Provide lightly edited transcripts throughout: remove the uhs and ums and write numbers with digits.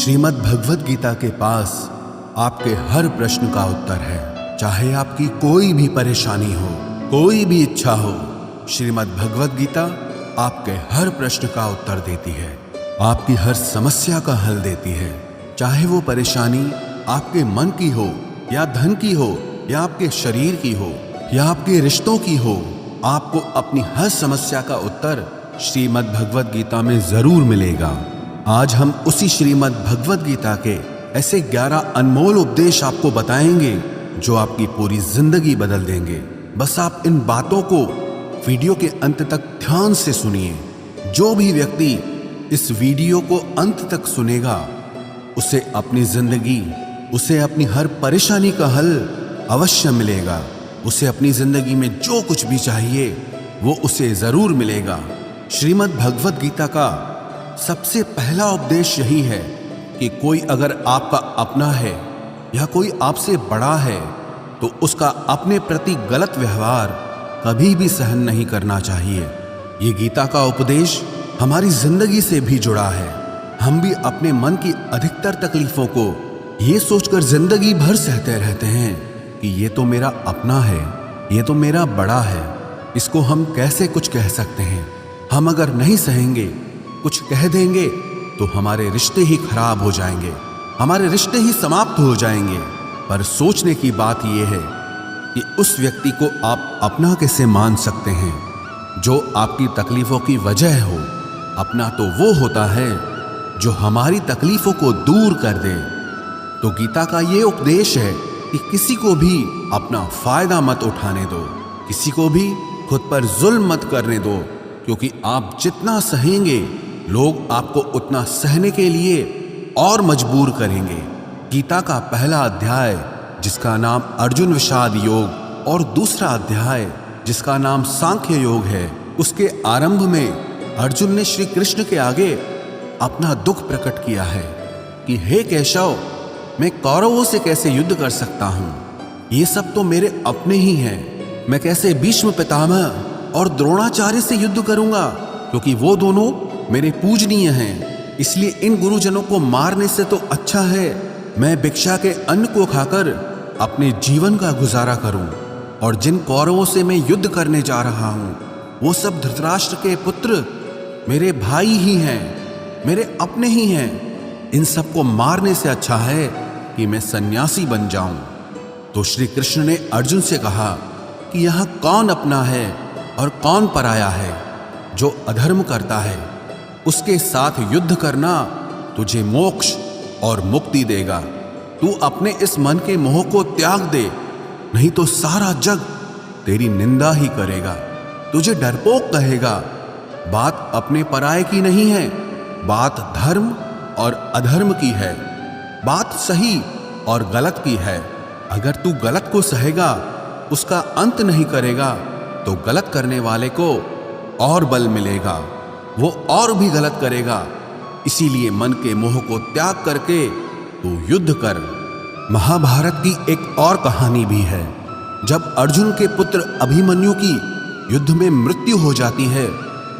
श्रीमद् भगवद गीता के पास आपके हर प्रश्न का उत्तर है। चाहे आपकी कोई भी परेशानी हो, कोई भी इच्छा हो, श्रीमद् भगवद गीता आपके हर प्रश्न का उत्तर देती है, आपकी हर समस्या का हल देती है। चाहे वो परेशानी आपके मन की हो या धन की हो या आपके शरीर की हो या आपके रिश्तों की हो, आपको अपनी हर समस्या का उत्तर श्रीमद् भगवद गीता में जरूर मिलेगा। आज हम उसी श्रीमद् भगवद गीता के ऐसे 11 अनमोल उपदेश आपको बताएंगे जो आपकी पूरी जिंदगी बदल देंगे। बस आप इन बातों को वीडियो के अंत तक ध्यान से सुनिए। जो भी व्यक्ति इस वीडियो को अंत तक सुनेगा उसे अपनी जिंदगी, उसे अपनी हर परेशानी का हल अवश्य मिलेगा। उसे अपनी जिंदगी में जो कुछ भी चाहिए वो उसे जरूर मिलेगा। श्रीमद् भगवद गीता का सबसे पहला उपदेश यही है कि कोई अगर आपका अपना है या कोई आपसे बड़ा है तो उसका अपने प्रति गलत व्यवहार कभी भी सहन नहीं करना चाहिए। ये गीता का उपदेश हमारी जिंदगी से भी जुड़ा है। हम भी अपने मन की अधिकतर तकलीफों को ये सोचकर जिंदगी भर सहते रहते हैं कि ये तो मेरा अपना है, ये तो मेरा बड़ा है, इसको हम कैसे कुछ कह सकते हैं। हम अगर नहीं सहेंगे, कुछ कह देंगे तो हमारे रिश्ते ही खराब हो जाएंगे, हमारे रिश्ते ही समाप्त हो जाएंगे। पर सोचने की बात यह है कि उस व्यक्ति को आप अपना कैसे मान सकते हैं जो आपकी तकलीफों की वजह हो। अपना तो वो होता है जो हमारी तकलीफों को दूर कर दे। तो गीता का ये उपदेश है कि किसी को भी अपना फायदा मत उठाने दो, किसी को भी खुद पर जुल्म मत करने दो, क्योंकि आप जितना सहेंगे लोग आपको उतना सहने के लिए और मजबूर करेंगे। गीता का पहला अध्याय जिसका नाम अर्जुन विषाद योग और दूसरा अध्याय जिसका नाम सांख्य योग है, उसके आरंभ में अर्जुन ने श्री कृष्ण के आगे अपना दुख प्रकट किया है कि हे केशव, मैं कौरवों से कैसे युद्ध कर सकता हूं? ये सब तो मेरे अपने ही हैं। मैं कैसे भीष्म पितामह और द्रोणाचार्य से युद्ध करूंगा, क्योंकि वो दोनों मेरे पूजनीय हैं। इसलिए इन गुरुजनों को मारने से तो अच्छा है मैं भिक्षा के अन्न को खाकर अपने जीवन का गुजारा करूं। और जिन कौरवों से मैं युद्ध करने जा रहा हूं वो सब धृतराष्ट्र के पुत्र मेरे भाई ही हैं, मेरे अपने ही हैं। इन सबको मारने से अच्छा है कि मैं सन्यासी बन जाऊं। तो श्री कृष्ण ने अर्जुन से कहा कि यहां कौन अपना है और कौन पराया है। जो अधर्म करता है उसके साथ युद्ध करना तुझे मोक्ष और मुक्ति देगा। तू अपने इस मन के मोह को त्याग दे, नहीं तो सारा जग तेरी निंदा ही करेगा, तुझे डरपोक कहेगा। बात अपने पराये की नहीं है, बात धर्म और अधर्म की है, बात सही और गलत की है। अगर तू गलत को सहेगा, उसका अंत नहीं करेगा, तो गलत करने वाले को और बल मिलेगा, वो और भी गलत करेगा। इसीलिए मन के मोह को त्याग करके तू युद्ध कर। महाभारत की एक और कहानी भी है। जब अर्जुन के पुत्र अभिमन्यु की युद्ध में मृत्यु हो जाती है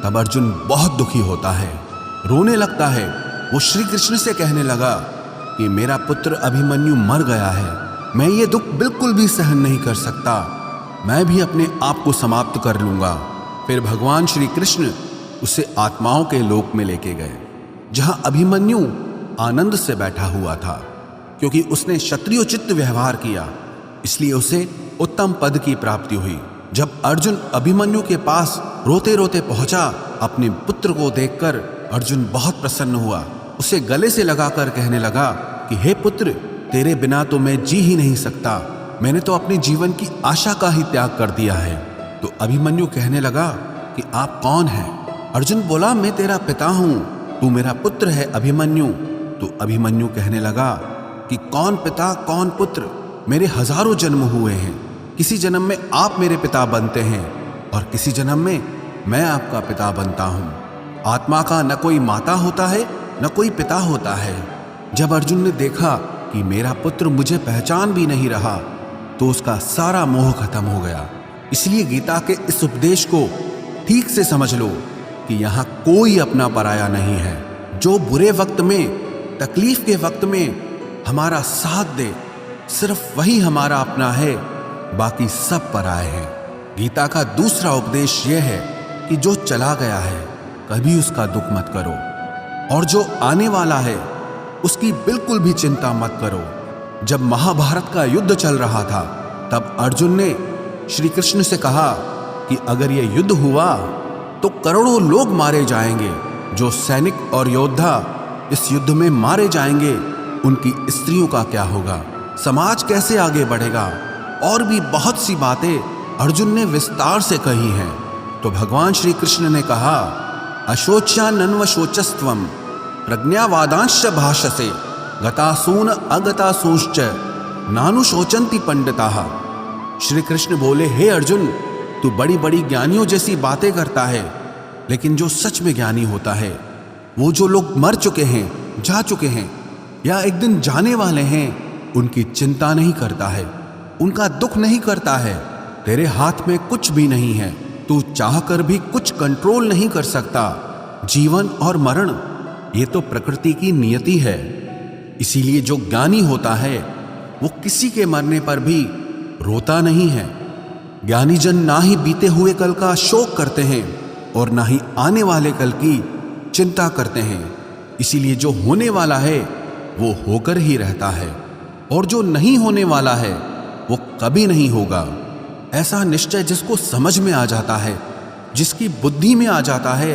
तब अर्जुन बहुत दुखी होता है, रोने लगता है। वो श्री कृष्ण से कहने लगा कि मेरा पुत्र अभिमन्यु मर गया है, मैं ये दुख बिल्कुल भी सहन नहीं कर सकता, मैं भी अपने आप को समाप्त कर लूंगा। फिर भगवान श्री कृष्ण उसे आत्माओं के लोक में लेके गए, जहां अभिमन्यु आनंद से बैठा हुआ था, क्योंकि उसने क्षत्रियोचित व्यवहार किया, इसलिए उसे उत्तम पद की प्राप्ति हुई। जब अर्जुन अभिमन्यु के पास रोते रोते पहुंचा, अपने पुत्र को देखकर अर्जुन बहुत प्रसन्न हुआ। उसे गले से लगाकर कहने लगा कि हे पुत्र, तेरे बिना तो मैं जी ही नहीं सकता, मैंने तो अपने जीवन की आशा का ही त्याग कर दिया है। तो अभिमन्यु कहने लगा कि आप कौन हैं? अर्जुन बोला, मैं तेरा पिता हूं, तू मेरा पुत्र है अभिमन्यु। तो अभिमन्यु कहने लगा कि कौन पिता कौन पुत्र, मेरे हजारों जन्म हुए हैं, किसी जन्म में आप मेरे पिता बनते हैं और किसी जन्म में मैं आपका पिता बनता हूं। आत्मा का न कोई माता होता है न कोई पिता होता है। जब अर्जुन ने देखा कि मेरा पुत्र मुझे पहचान भी नहीं रहा तो उसका सारा मोह खत्म हो गया। इसलिए गीता के इस उपदेश को ठीक से समझ लो कि यहां कोई अपना पराया नहीं है। जो बुरे वक्त में तकलीफ के वक्त में हमारा साथ दे, सिर्फ वही हमारा अपना है, बाकी सब पराए हैं। गीता का दूसरा उपदेश यह है कि जो चला गया है कभी उसका दुख मत करो, और जो आने वाला है उसकी बिल्कुल भी चिंता मत करो। जब महाभारत का युद्ध चल रहा था तब अर्जुन ने श्री कृष्ण से कहा कि अगर यह युद्ध हुआ तो करोड़ों लोग मारे जाएंगे। जो सैनिक और योद्धा इस युद्ध में मारे जाएंगे उनकी स्त्रियों का क्या होगा, समाज कैसे आगे बढ़ेगा। और भी बहुत सी बातें अर्जुन ने विस्तार से कही हैं। तो भगवान श्री कृष्ण ने कहा, अशोच्यानन्वशोचस्त्वम प्रज्ञावादांश्च भाषसे गतासून अगतासूंश्च नानुशोचन्ति पंडिताः। श्री कृष्ण बोले, हे अर्जुन, तू बड़ी बड़ी ज्ञानियों जैसी बातें करता है, लेकिन जो सच में ज्ञानी होता है, वो जो लोग मर चुके हैं, जा चुके हैं या एक दिन जाने वाले हैं, उनकी चिंता नहीं करता है, उनका दुख नहीं करता है। तेरे हाथ में कुछ भी नहीं है, तू चाहकर भी कुछ कंट्रोल नहीं कर सकता। जीवन और मरण ये तो प्रकृति की नियति है। इसीलिए जो ज्ञानी होता है वो किसी के मरने पर भी रोता नहीं है। ज्ञानी जन ना ही बीते हुए कल का शोक करते हैं और ना ही आने वाले कल की चिंता करते हैं। इसीलिए जो होने वाला है वो होकर ही रहता है, और जो नहीं होने वाला है वो कभी नहीं होगा। ऐसा निश्चय जिसको समझ में आ जाता है, जिसकी बुद्धि में आ जाता है,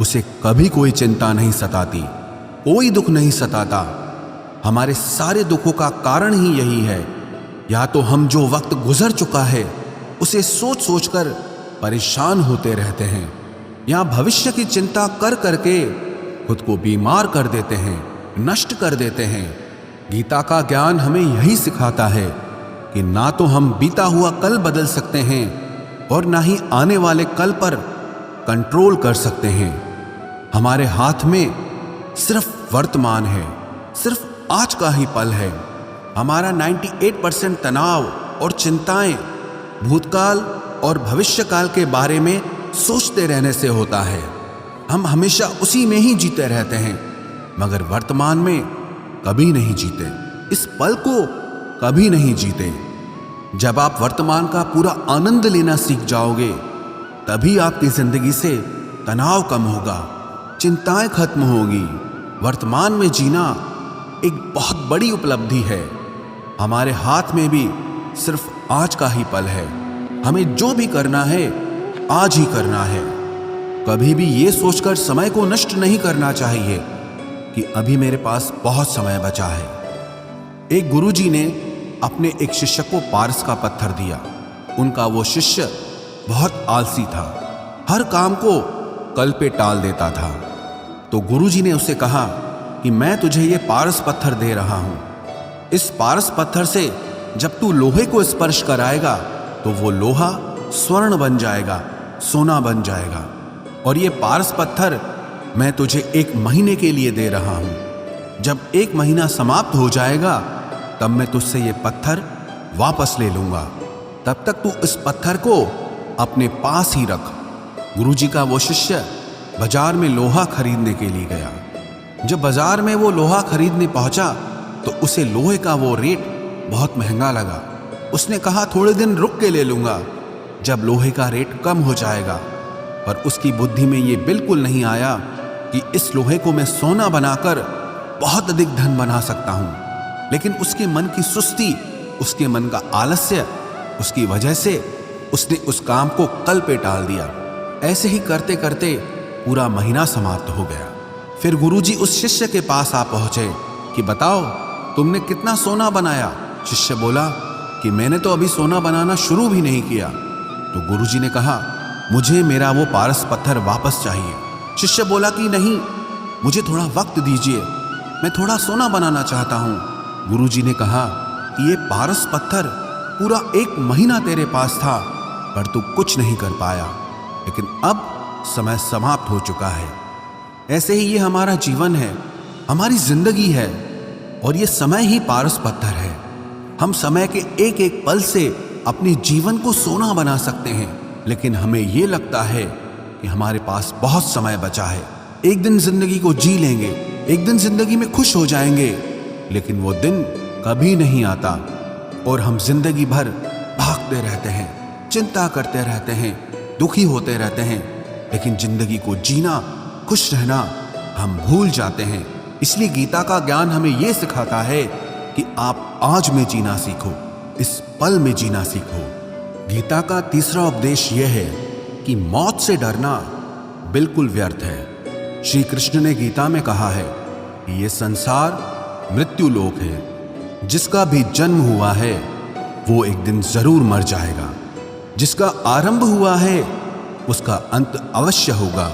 उसे कभी कोई चिंता नहीं सताती, कोई दुख नहीं सताता। हमारे सारे दुखों का कारण ही यही है। या तो हम जो वक्त गुजर चुका है उसे सोच सोच कर परेशान होते रहते हैं, या भविष्य की चिंता कर करके खुद को बीमार कर देते हैं, नष्ट कर देते हैं। गीता का ज्ञान हमें यही सिखाता है कि ना तो हम बीता हुआ कल बदल सकते हैं और ना ही आने वाले कल पर कंट्रोल कर सकते हैं। हमारे हाथ में सिर्फ वर्तमान है, सिर्फ आज का ही पल है। हमारा 98% तनाव और चिंताएं भूतकाल और भविष्यकाल के बारे में सोचते रहने से होता है। हम हमेशा उसी में ही जीते रहते हैं, मगर वर्तमान में कभी नहीं जीते, इस पल को कभी नहीं जीते। जब आप वर्तमान का पूरा आनंद लेना सीख जाओगे, तभी आपकी जिंदगी से तनाव कम होगा, चिंताएं खत्म होगी। वर्तमान में जीना एक बहुत बड़ी उपलब्धि है। हमारे हाथ में भी सिर्फ आज का ही पल है। हमें जो भी करना है आज ही करना है। कभी भी ये सोचकर समय को नष्ट नहीं करना चाहिए कि अभी मेरे पास बहुत समय बचा है। एक गुरुजी ने अपने एक शिष्य को पारस का पत्थर दिया। उनका वो शिष्य बहुत आलसी था, हर काम को कल पे टाल देता था। तो गुरुजी ने उसे कहा कि मैं तुझे ये पारस पत्थर दे रहा हूं। इस पारस पत्थर से जब तू लोहे को स्पर्श कराएगा तो वो लोहा स्वर्ण बन जाएगा, सोना बन जाएगा। और ये पारस पत्थर मैं तुझे 1 महीने के लिए दे रहा हूं। जब 1 महीना समाप्त हो जाएगा तब मैं तुझसे ये पत्थर वापस ले लूंगा। तब तक तू इस पत्थर को अपने पास ही रख। गुरुजी का वो शिष्य बाजार में लोहा खरीदने के लिए गया। जब बाजार में वो लोहा खरीदने पहुंचा तो उसे लोहे का वो रेट बहुत महंगा लगा। उसने कहा थोड़े दिन रुक के ले लूंगा, जब लोहे का रेट कम हो जाएगा। पर उसकी बुद्धि में ये बिल्कुल नहीं आया कि इस लोहे को मैं सोना बनाकर बहुत अधिक धन बना सकता हूं। लेकिन उसके मन की सुस्ती, उसके मन का आलस्य, उसकी वजह से उसने उस काम को कल पे टाल दिया। ऐसे ही करते करते पूरा महीना समाप्त हो गया। फिर गुरुजी उस शिष्य के पास आ पहुंचे कि बताओ तुमने कितना सोना बनाया। शिष्य बोला कि मैंने तो अभी सोना बनाना शुरू भी नहीं किया। तो गुरुजी ने कहा मुझे मेरा वो पारस पत्थर वापस चाहिए। शिष्य बोला कि नहीं, मुझे थोड़ा वक्त दीजिए, मैं थोड़ा सोना बनाना चाहता हूँ। गुरुजी ने कहा कि ये पारस पत्थर पूरा 1 महीना तेरे पास था, पर तू कुछ नहीं कर पाया, लेकिन अब समय समाप्त हो चुका है। ऐसे ही ये हमारा जीवन है, हमारी जिंदगी है, और ये समय ही पारस पत्थर है। हम समय के एक एक पल से अपने जीवन को सोना बना सकते हैं, लेकिन हमें ये लगता है कि हमारे पास बहुत समय बचा है, एक दिन जिंदगी को जी लेंगे, एक दिन जिंदगी में खुश हो जाएंगे, लेकिन वो दिन कभी नहीं आता और हम जिंदगी भर भागते रहते हैं, चिंता करते रहते हैं, दुखी होते रहते हैं, लेकिन जिंदगी को जीना, खुश रहना हम भूल जाते हैं। इसलिए गीता का ज्ञान हमें यह सिखाता है कि आप आज में जीना सीखो, इस पल में जीना सीखो। गीता का तीसरा उपदेश यह है कि मौत से डरना बिल्कुल व्यर्थ है। श्री कृष्ण ने गीता में कहा है कि यह संसार मृत्यु लोक है। जिसका भी जन्म हुआ है वो एक दिन जरूर मर जाएगा। जिसका आरंभ हुआ है उसका अंत अवश्य होगा।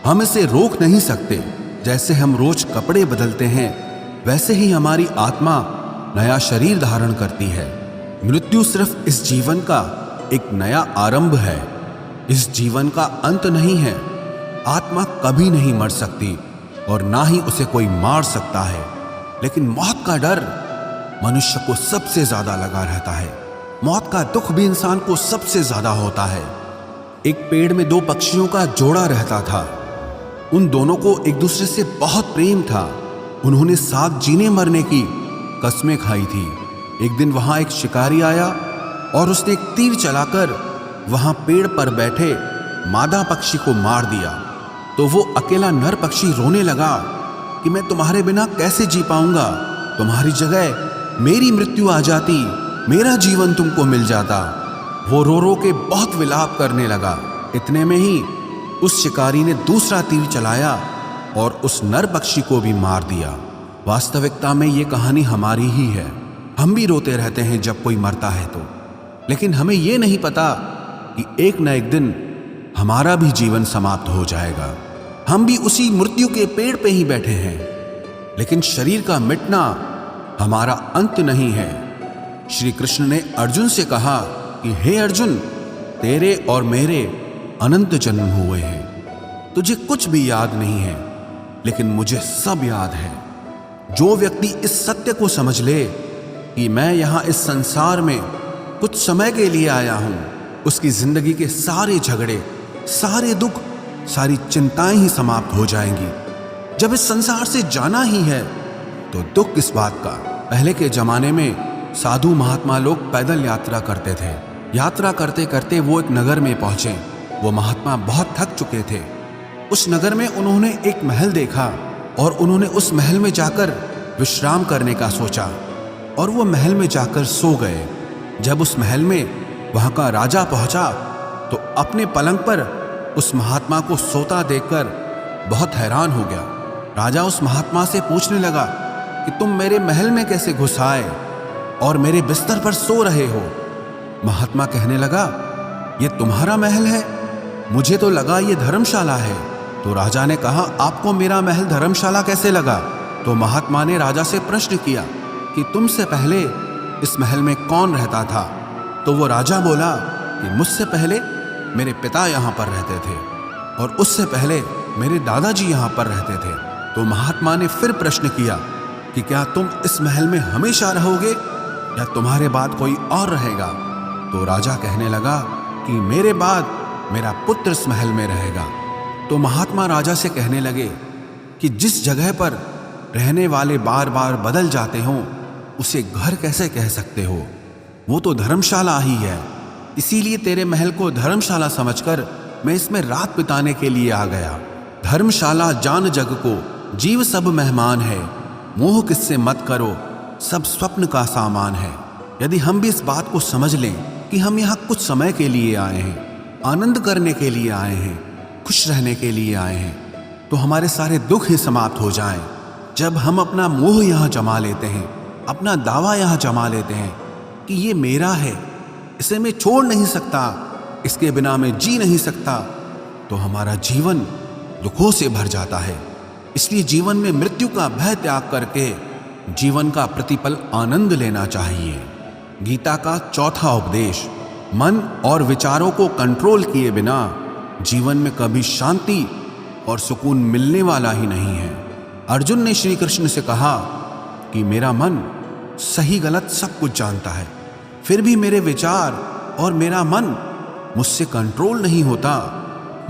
हम इसे रोक नहीं सकते। जैसे हम रोज कपड़े बदलते हैं, वैसे ही हमारी आत्मा नया शरीर धारण करती है। मृत्यु सिर्फ इस जीवन का एक नया आरंभ है, इस जीवन का अंत नहीं है। आत्मा कभी नहीं मर सकती और ना ही उसे कोई मार सकता है, लेकिन मौत का डर मनुष्य को सबसे ज्यादा लगा रहता है। मौत का दुख भी इंसान को सबसे ज्यादा होता है। एक पेड़ में दो पक्षियों का जोड़ा रहता था। उन दोनों को एक दूसरे से बहुत प्रेम था। उन्होंने साथ जीने मरने की कस्में खाई थी। एक दिन वहां एक शिकारी आया और उसने एक तीर चलाकर वहां पेड़ पर बैठे मादा पक्षी को मार दिया। तो वो अकेला नर पक्षी रोने लगा कि मैं तुम्हारे बिना कैसे जी पाऊंगा। तुम्हारी जगह मेरी मृत्यु आ जाती, मेरा जीवन तुमको मिल जाता। वो रो रो के बहुत विलाप करने लगा। इतने में ही उस शिकारी ने दूसरा तीर चलाया और उस नर पक्षी को भी मार दिया। वास्तविकता में ये कहानी हमारी ही है। हम भी रोते रहते हैं जब कोई मरता है तो, लेकिन हमें ये नहीं पता कि एक न एक दिन हमारा भी जीवन समाप्त हो जाएगा। हम भी उसी मृत्यु के पेड़ पे ही बैठे हैं, लेकिन शरीर का मिटना हमारा अंत नहीं है। श्री कृष्ण ने अर्जुन से कहा कि हे अर्जुन, तेरे और मेरे अनंत जन्म हुए हैं। तुझे कुछ भी याद नहीं है, लेकिन मुझे सब याद है। जो व्यक्ति इस सत्य को समझ ले कि मैं यहां इस संसार में कुछ समय के लिए आया हूं, उसकी जिंदगी के सारे झगड़े, सारे दुख, सारी चिंताएं ही समाप्त हो जाएंगी। जब इस संसार से जाना ही है तो दुख किस बात का। पहले के जमाने में साधु महात्मा लोग पैदल यात्रा करते थे। यात्रा करते करते वो एक नगर में पहुंचे। वो महात्मा बहुत थक चुके थे। उस नगर में उन्होंने एक महल देखा और उन्होंने उस महल में जाकर विश्राम करने का सोचा और वो महल में जाकर सो गए। जब उस महल में वहां का राजा पहुंचा तो अपने पलंग पर उस महात्मा को सोता देखकर बहुत हैरान हो गया। राजा उस महात्मा से पूछने लगा कि तुम मेरे महल में कैसे घुस आए और मेरे बिस्तर पर सो रहे हो। महात्मा कहने लगा, ये तुम्हारा महल है? मुझे तो लगा ये धर्मशाला है। तो राजा ने कहा, आपको मेरा महल धर्मशाला कैसे लगा? तो महात्मा ने राजा से प्रश्न किया कि तुमसे पहले इस महल में कौन रहता था? तो वो राजा बोला कि मुझसे पहले मेरे पिता यहाँ पर रहते थे और उससे पहले मेरे दादाजी यहाँ पर रहते थे। तो महात्मा ने फिर प्रश्न किया कि क्या तुम इस महल में हमेशा रहोगे या तुम्हारे बाद कोई और रहेगा? तो राजा कहने लगा कि मेरे बाद मेरा पुत्र इस महल में रहेगा। तो महात्मा राजा से कहने लगे कि जिस जगह पर रहने वाले बार बार बदल जाते हों उसे घर कैसे कह सकते हो? वो तो धर्मशाला ही है। इसीलिए तेरे महल को धर्मशाला समझकर मैं इसमें रात बिताने के लिए आ गया। धर्मशाला जान जग को, जीव सब मेहमान है। मोह किससे मत करो, सब स्वप्न का सामान है। यदि हम भी इस बात को समझ लें कि हम यहाँ कुछ समय के लिए आए हैं, आनंद करने के लिए आए हैं, खुश रहने के लिए आए हैं, तो हमारे सारे दुख ही समाप्त हो जाएं। जब हम अपना मोह यहाँ जमा लेते हैं, अपना दावा यहाँ जमा लेते हैं कि ये मेरा है, इसे मैं छोड़ नहीं सकता, इसके बिना मैं जी नहीं सकता, तो हमारा जीवन दुखों से भर जाता है। इसलिए जीवन में मृत्यु का भय त्याग करके जीवन का प्रतिपल आनंद लेना चाहिए। गीता का चौथा उपदेश, मन और विचारों को कंट्रोल किए बिना जीवन में कभी शांति और सुकून मिलने वाला ही नहीं है। अर्जुन ने श्री कृष्ण से कहा कि मेरा मन सही गलत सब कुछ जानता है, फिर भी मेरे विचार और मेरा मन मुझसे कंट्रोल नहीं होता।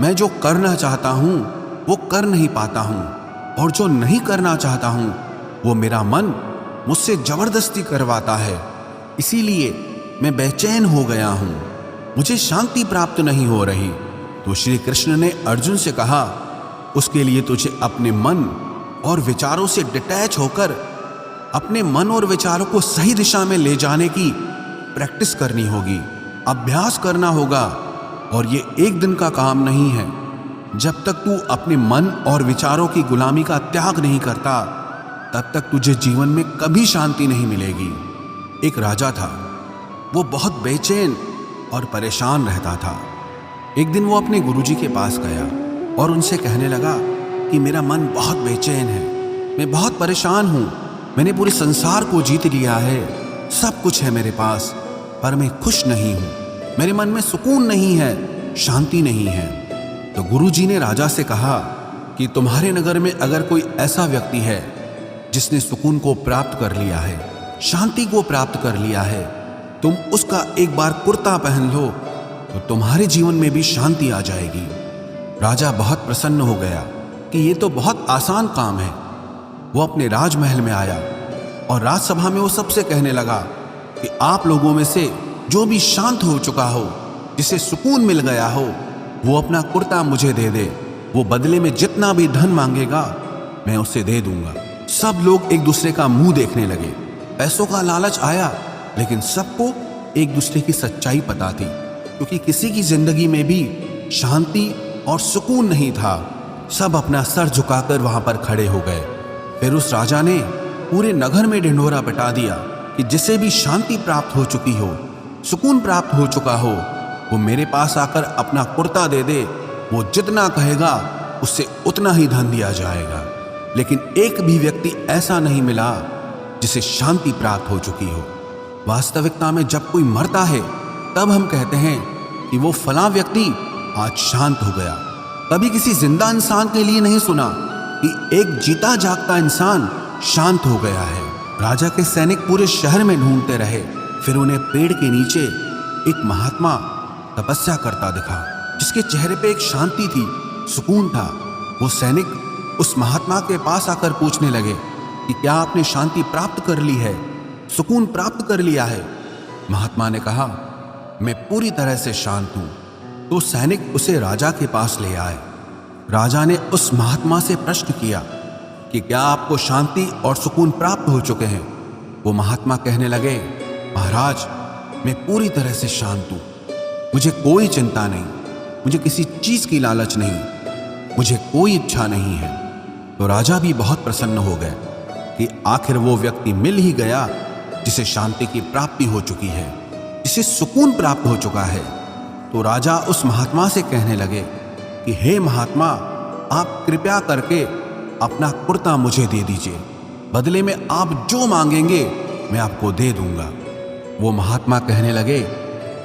मैं जो करना चाहता हूं वो कर नहीं पाता हूं। और जो नहीं करना चाहता हूं वो मेरा मन मुझसे जबरदस्ती करवाता है। इसीलिए मैं बेचैन हो गया हूं, मुझे शांति प्राप्त नहीं हो रही। तो श्री कृष्ण ने अर्जुन से कहा, उसके लिए तुझे अपने मन और विचारों से डिटैच होकर अपने मन और विचारों को सही दिशा में ले जाने की प्रैक्टिस करनी होगी, अभ्यास करना होगा। और ये एक दिन का काम नहीं है। जब तक तू अपने मन और विचारों की गुलामी का त्याग नहीं करता, तब तक तुझे जीवन में कभी शांति नहीं मिलेगी। एक राजा था, वो बहुत बेचैन और परेशान रहता था। एक दिन वो अपने गुरुजी के पास गया और उनसे कहने लगा कि मेरा मन बहुत बेचैन है, मैं बहुत परेशान हूँ, मैंने पूरे संसार को जीत लिया है, सब कुछ है मेरे पास, पर मैं खुश नहीं हूँ, मेरे मन में सुकून नहीं है, शांति नहीं है। तो गुरुजी ने राजा से कहा कि तुम्हारे नगर में अगर कोई ऐसा व्यक्ति है जिसने सुकून को प्राप्त कर लिया है, शांति को प्राप्त कर लिया है, तुम उसका एक बार कुर्ता पहन लो तो तुम्हारे जीवन में भी शांति आ जाएगी। राजा बहुत प्रसन्न हो गया कि ये तो बहुत आसान काम है। वो अपने राजमहल में आया और राजसभा में वो सबसे कहने लगा कि आप लोगों में से जो भी शांत हो चुका हो, जिसे सुकून मिल गया हो, वो अपना कुर्ता मुझे दे दे। वो बदले में जितना भी धन मांगेगा मैं उसे दे दूंगा। सब लोग एक दूसरे का मुंह देखने लगे। पैसों का लालच आया, लेकिन सबको एक दूसरे की सच्चाई पता थी, क्योंकि किसी की जिंदगी में भी शांति और सुकून नहीं था। सब अपना सर झुकाकर वहां पर खड़े हो गए। फिर उस राजा ने पूरे नगर में ढिंढोरा पिटा दिया कि जिसे भी शांति प्राप्त हो चुकी हो, सुकून प्राप्त हो चुका हो, वो मेरे पास आकर अपना कुर्ता दे दे। वो जितना कहेगा उससे उतना ही धन दिया जाएगा। लेकिन एक भी व्यक्ति ऐसा नहीं मिला जिसे शांति प्राप्त हो चुकी हो। वास्तविकता में जब कोई मरता है तब हम कहते हैं कि वो फलां व्यक्ति आज शांत हो गया। कभी किसी जिंदा इंसान के लिए नहीं सुना कि एक जीता जागता इंसान शांत हो गया है। राजा के सैनिक पूरे शहर में ढूंढते रहे। फिर उन्हें पेड़ के नीचे एक महात्मा तपस्या करता दिखा, जिसके चेहरे पे एक शांति थी, सुकून था। वो सैनिक उस महात्मा के पास आकर पूछने लगे कि क्या आपने शांति प्राप्त कर ली है, सुकून प्राप्त कर लिया है? महात्मा ने कहा, मैं पूरी तरह से शांत हूं। तो सैनिक उसे राजा के पास ले आए। राजा ने उस महात्मा से प्रश्न किया कि क्या आपको शांति और सुकून प्राप्त हो चुके हैं? वो महात्मा कहने लगे, महाराज, मैं पूरी तरह से शांत हूं, मुझे कोई चिंता नहीं, मुझे किसी चीज की लालच नहीं, मुझे कोई इच्छा नहीं है। तो राजा भी बहुत प्रसन्न हो गए कि आखिर वो व्यक्ति मिल ही गया जिसे शांति की प्राप्ति हो चुकी है, जिसे सुकून प्राप्त हो चुका है। तो राजा उस महात्मा से कहने लगे कि हे महात्मा, आप कृपया करके अपना कुर्ता मुझे दे दीजिए, बदले में आप जो मांगेंगे मैं आपको दे दूंगा। वो महात्मा कहने लगे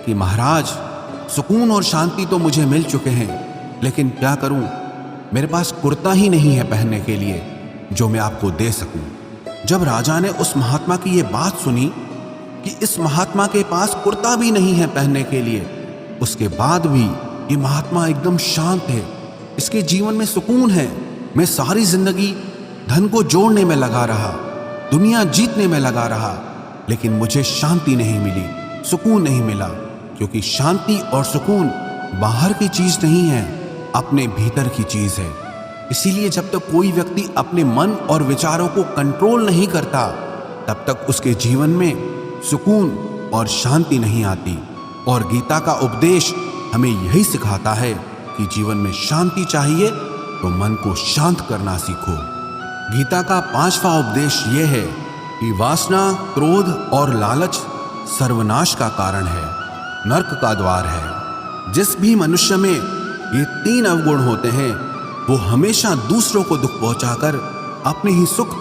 कि महाराज, सुकून और शांति तो मुझे मिल चुके हैं, लेकिन क्या करूं, मेरे पास कुर्ता ही नहीं है पहनने के लिए जो मैं आपको दे सकूं। जब राजा ने उस महात्मा की ये बात सुनी कि इस महात्मा के पास कुर्ता भी नहीं है पहनने के लिए, उसके बाद भी ये महात्मा एकदम शांत है, इसके जीवन में सुकून है। मैं सारी जिंदगी धन को जोड़ने में लगा रहा, दुनिया जीतने में लगा रहा, लेकिन मुझे शांति नहीं मिली, सुकून नहीं मिला, क्योंकि शांति और सुकून बाहर की चीज नहीं है, अपने भीतर की चीज है। इसीलिए जब तक कोई व्यक्ति अपने मन और विचारों को कंट्रोल नहीं करता, तब तक उसके जीवन में सुकून और शांति नहीं आती। और गीता का उपदेश हमें यही सिखाता है कि जीवन में शांति चाहिए तो मन को शांत करना सीखो। गीता का 5वां उपदेश यह है कि वासना, क्रोध और लालच सर्वनाश का कारण है, नर्क का द्वार है। जिस भी मनुष्य में ये 3 अवगुण होते हैं, वो हमेशा दूसरों को दुख पहुंचाकर अपने ही सुख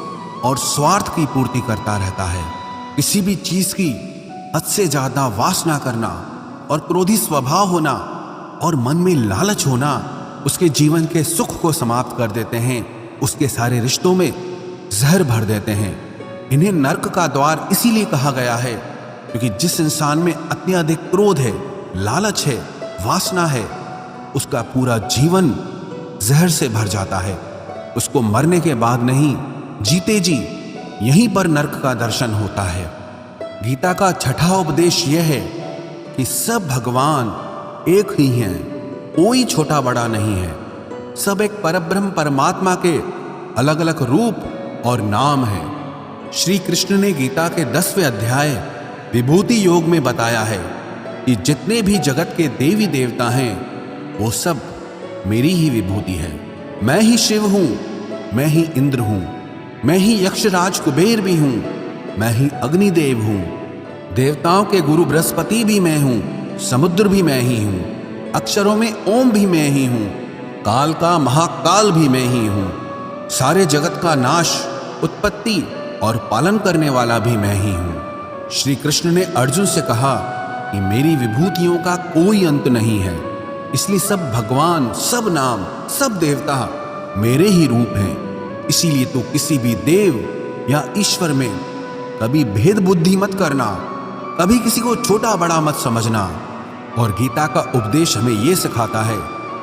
और स्वार्थ की पूर्ति करता रहता है। किसी भी चीज की हद से ज्यादा वासना करना और क्रोधी स्वभाव होना और मन में लालच होना उसके जीवन के सुख को समाप्त कर देते हैं, उसके सारे रिश्तों में जहर भर देते हैं। इन्हें नर्क का द्वार इसीलिए कहा गया है क्योंकि जिस इंसान में अत्यधिक क्रोध है, लालच है, वासना है, उसका पूरा जीवन जहर से भर जाता है। उसको मरने के बाद नहीं, जीते जी यहीं पर नरक का दर्शन होता है। गीता का छठा उपदेश यह है कि सब भगवान एक ही हैं, कोई छोटा बड़ा नहीं है। सब एक परब्रह्म परमात्मा के अलग अलग रूप और नाम हैं। श्री कृष्ण ने गीता के 10वें अध्याय विभूति योग में बताया है कि जितने भी जगत के देवी देवता हैं वो सब मेरी ही विभूति है। मैं ही शिव हूं, मैं ही इंद्र हूं, मैं ही यक्षराज कुबेर भी हूं, मैं ही अग्निदेव हूं, देवताओं के गुरु बृहस्पति भी मैं हूं, समुद्र भी मैं ही हूं, अक्षरों में ओम भी मैं ही हूं, काल का महाकाल भी मैं ही हूं, सारे जगत का नाश, उत्पत्ति और पालन करने वाला भी मैं ही हूं। श्री कृष्ण ने अर्जुन से कहा कि मेरी विभूतियों का कोई अंत नहीं है, इसलिए सब भगवान, सब नाम, सब देवता मेरे ही रूप हैं। इसीलिए तो किसी भी देव या ईश्वर में कभी भेद बुद्धि मत करना, कभी किसी को छोटा बड़ा मत समझना। और गीता का उपदेश हमें यह सिखाता है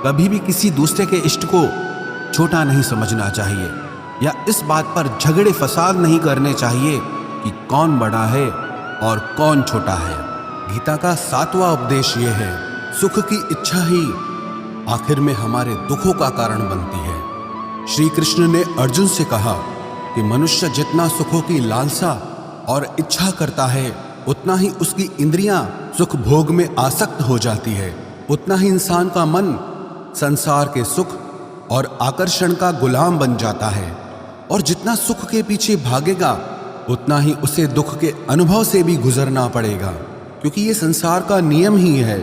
कभी भी किसी दूसरे के इष्ट को छोटा नहीं समझना चाहिए, या इस बात पर झगड़े फसाद नहीं करने चाहिए कि कौन बड़ा है और कौन छोटा है। गीता का 7वां उपदेश यह है, सुख की इच्छा ही आखिर में हमारे दुखों का कारण बनती है। श्री कृष्ण ने अर्जुन से कहा कि मनुष्य जितना सुखों की लालसा और इच्छा करता है उतना ही उसकी इंद्रियां सुख भोग में आसक्त हो जाती है, उतना ही इंसान का मन संसार के सुख और आकर्षण का गुलाम बन जाता है। और जितना सुख के पीछे भागेगा उतना ही उसे दुख के अनुभव से भी गुजरना पड़ेगा, क्योंकि ये संसार का नियम ही है।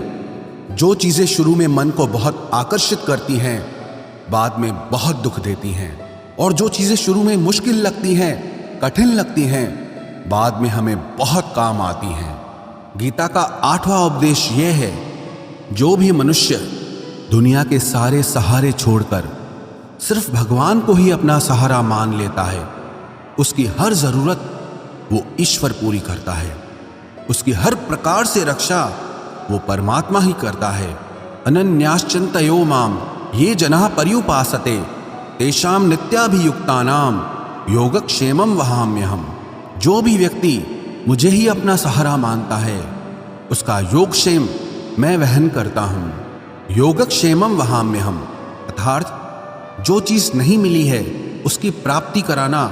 जो चीजें शुरू में मन को बहुत आकर्षित करती हैं बाद में बहुत दुख देती हैं, और जो चीजें शुरू में मुश्किल लगती हैं, कठिन लगती हैं, बाद में हमें बहुत काम आती हैं। गीता का 8वां उपदेश यह है, जो भी मनुष्य दुनिया के सारे सहारे छोड़कर सिर्फ भगवान को ही अपना सहारा मान लेता है, उसकी हर जरूरत वो ईश्वर पूरी करता है, उसकी हर प्रकार से रक्षा वो परमात्मा ही करता है। अनन्याश्चिन्तयो माम ये जनाः पर्युपासते तेषां नित्याभियुक्तानां योगक्षेमं वहाम्यहम्। जो भी व्यक्ति मुझे ही अपना सहारा मानता है उसका योगक्षेम मैं वहन करता हूँ। योगक्षेमं वहाम्यहम् अर्थात जो चीज नहीं मिली है उसकी प्राप्ति कराना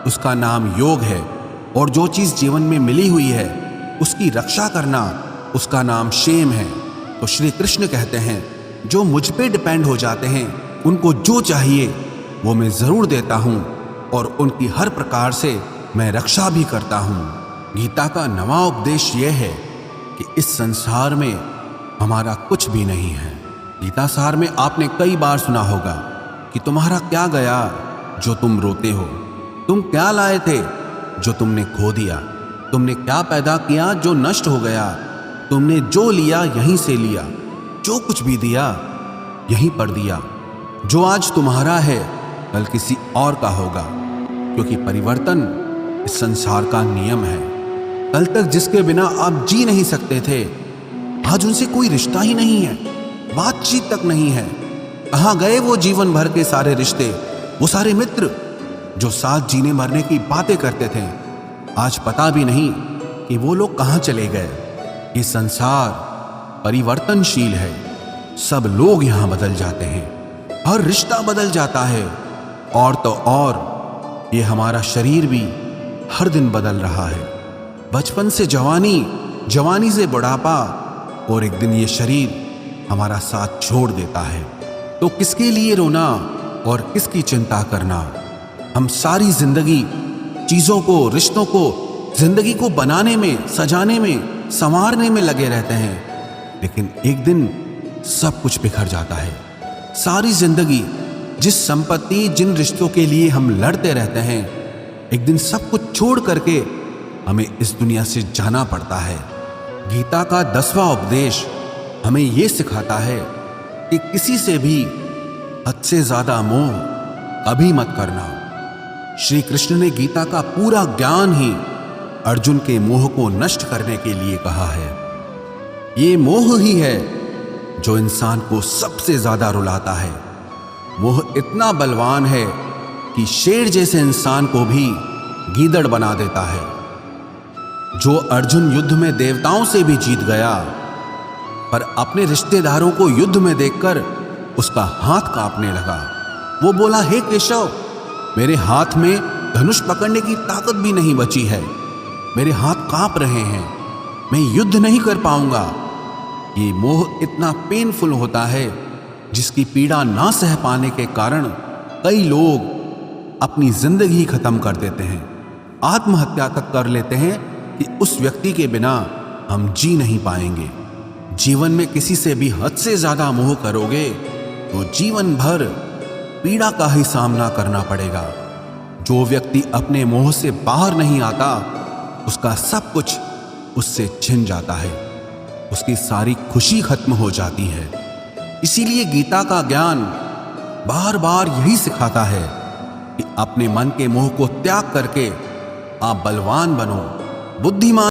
उसका नाम योग है, और जो चीज जीवन में मिली हुई है उसकी रक्षा करना उसका नाम क्षेम है। तो श्री कृष्ण कहते हैं जो मुझ पे डिपेंड हो जाते हैं उनको जो चाहिए वो मैं जरूर देता हूँ, और उनकी हर प्रकार से मैं रक्षा भी करता हूँ। गीता का 9वां उपदेश यह है कि इस संसार में हमारा कुछ भी नहीं है। गीता सार में आपने कई बार सुना होगा कि तुम्हारा क्या गया जो तुम रोते हो, तुम क्या लाए थे जो तुमने खो दिया, तुमने क्या पैदा किया जो नष्ट हो गया, तुमने जो लिया यहीं से लिया, जो कुछ भी दिया यहीं पर दिया। जो आज तुम्हारा है कल किसी और का होगा, क्योंकि परिवर्तन इस संसार का नियम है। कल तक जिसके बिना आप जी नहीं सकते थे आज उनसे कोई रिश्ता ही नहीं है, बातचीत तक नहीं है। कहाँ गए वो जीवन भर के सारे रिश्ते, वो सारे मित्र जो साथ जीने मरने की बातें करते थे, आज पता भी नहीं कि वो लोग कहाँ चले गए। ये संसार परिवर्तनशील है, सब लोग यहाँ बदल जाते हैं, हर रिश्ता बदल जाता है, और तो और ये हमारा शरीर भी हर दिन बदल रहा है। बचपन से जवानी, जवानी से बुढ़ापा, और एक दिन ये शरीर हमारा साथ छोड़ देता है। तो किसके लिए रोना और किसकी चिंता करना। हम सारी जिंदगी चीजों को, रिश्तों को, जिंदगी को बनाने में, सजाने में, संवारने में लगे रहते हैं, लेकिन एक दिन सब कुछ बिखर जाता है। सारी जिंदगी जिस संपत्ति, जिन रिश्तों के लिए हम लड़ते रहते हैं, एक दिन सब कुछ छोड़ करके हमें इस दुनिया से जाना पड़ता है। गीता का 10वां उपदेश हमें यह सिखाता है कि किसी से भी हद से ज्यादा मोह कभी मत करना। श्री कृष्ण ने गीता का पूरा ज्ञान ही अर्जुन के मोह को नष्ट करने के लिए कहा है। ये मोह ही है जो इंसान को सबसे ज्यादा रुलाता है। मोह इतना बलवान है कि शेर जैसे इंसान को भी गीदड़ बना देता है। जो अर्जुन युद्ध में देवताओं से भी जीत गया, पर अपने रिश्तेदारों को युद्ध में देखकर उसका हाथ कांपने लगा। वो बोला, हे केशव, मेरे हाथ में धनुष पकड़ने की ताकत भी नहीं बची है, मेरे हाथ कांप रहे हैं, मैं युद्ध नहीं कर पाऊंगा। ये मोह इतना पेनफुल होता है जिसकी पीड़ा ना सह पाने के कारण कई लोग अपनी जिंदगी खत्म कर देते हैं, आत्महत्या तक कर लेते हैं कि उस व्यक्ति के बिना हम जी नहीं पाएंगे। जीवन में किसी से भी हद से ज्यादा मोह करोगे तो जीवन भर पीड़ा का ही सामना करना पड़ेगा। जो व्यक्ति अपने मोह से बाहर नहीं आता, उसका सब कुछ उससे छिन जाता है, उसकी सारी खुशी खत्म हो जाती है। इसीलिए गीता का ज्ञान बार बार यही सिखाता है कि अपने मन के मोह को त्याग करके आप बलवान बनो, बुद्धिमान